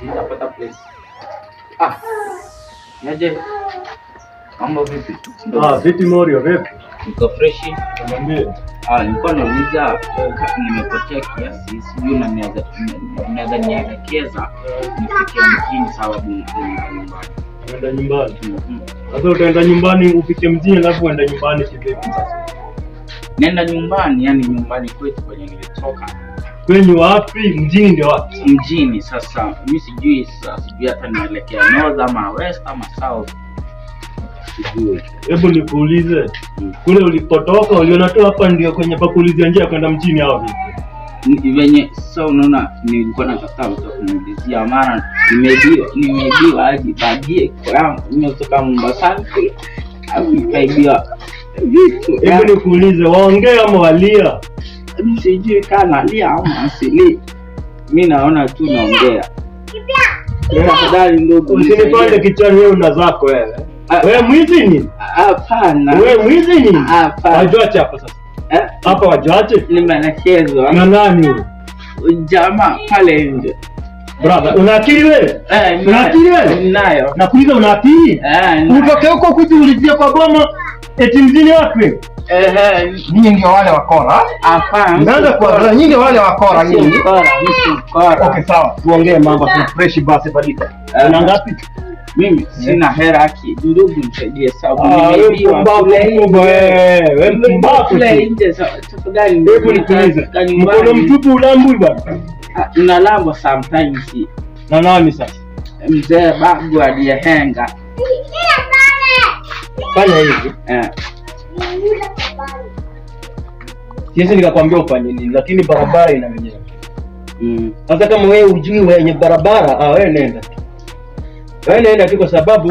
Nitapata place. Ah. Niaje? Mambo vipi? Vipi Morio, vipi? Niko fresh. Niambie. Nilikuwa nauliza nimepotea kiasi, sijui naweza nielekeza nifike mjini sababu nyumbani. Unaenda nyumbani? Sasa utaenda nyumbani ufike mjini alafu uenda nyumbani kivipi sasa? Nenda nyumbani, yani nyumbani kwetu kwenye nilitoka. Kwenye wapi? Mjini ndio wapi? Mjini. Sasa mimi sijui hata nielekea north ama west ama south. Sijui. Hebu nikuulize. Kule ulipotoka uliona tu hapa ndio kwenye pakulizia njia kwenda mjini au vipi? Venye sasa unaona nilikuwa natafuta mtu kuniulizia maana nimeibiwa hadi bagie kwa nimetoka Mombasa au nikaibiwa vitu. Hebu nikuulize, waongea ama walia? Mimi sijui kana lia ama asili. Mimi naona tu naongea. Wewe afadhali ndogo. Usinipande kichwani wewe una zako wewe. Wewe mwizi ni? Hapana. Wewe mwizi ni? Hapana. Wajuache hapa sasa. Hapa wajuache? Nimeelekezwa. Na nani huyo? Jamaa pale nje. Brother, una akili wewe? Una akili wewe? Ninayo. Nakuuliza una akili? Utoke huko kujiulizia kwa boma eti mjini watu wewe? Nyinyi ndio wale wakora? Hapana. Unaanza kwa nyinyi ndio wale wakora nyinyi. Wakora. Okay, sawa. Tuongee mambo kwa fresh basi badika. Una ngapi? Mimi sina hela haki. Ndugu nisaidie sababu nimeibiwa. Wewe mpumbavu nje tafadhali. Hebu nikuulize. Mkono mtupu ulambwi bwana? Unalambwa sometimes. Na nani sasa? Mzee babu aliyehenga. Fanya hivi. Sisi nikakwambia ufanye nini, lakini barabara ina wenyewe. Sasa kama wewe ujui wenye barabara, wewe nenda. Wewe nenda tu kwa sababu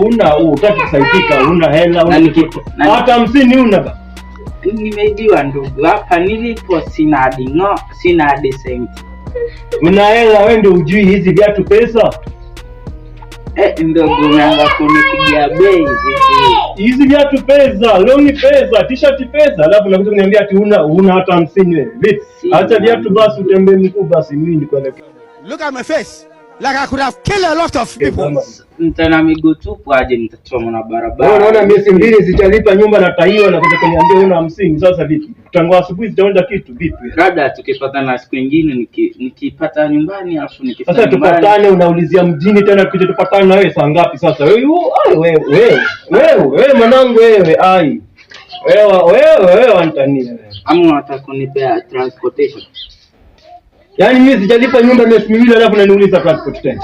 hutaki kusaidika, una hela, hata 50 una. Nimeibiwa ndugu. Hapa nilipo sina hadi senti. Una hela, wewe ndio ujui hizi viatu pesa? Ndugu umeanza kunipigia bei hizi viatu pesa, longi pesa, t-shirt pesa, alafu unakuja kuniambia ati una hata 50 wewe. Vipi? Acha viatu basi utembee mkuu basi mimi nikuelekea. Look at my face. Like I could have killed a lot of people. Mtana miguu tupu aje nitachoma na barabara. Wewe unaona miezi 2 sijalipa nyumba na taiwa na kuja kuniambia una 50. Sasa vipi? Tangu asubuhi sijaenda kitu vipi? Labda tukipatana siku nyingine nikipata nyumbani alafu nikifanya. Sasa tupatane unaulizia mjini tena kuja tupatane na wewe saa ngapi sasa? Wewe mwanangu wewe ai. Wewe wanitania wewe. Ama unataka kunipea transportation? Yaani mimi sijalipa nyumba miezi 2 alafu unaniuliza transport tena.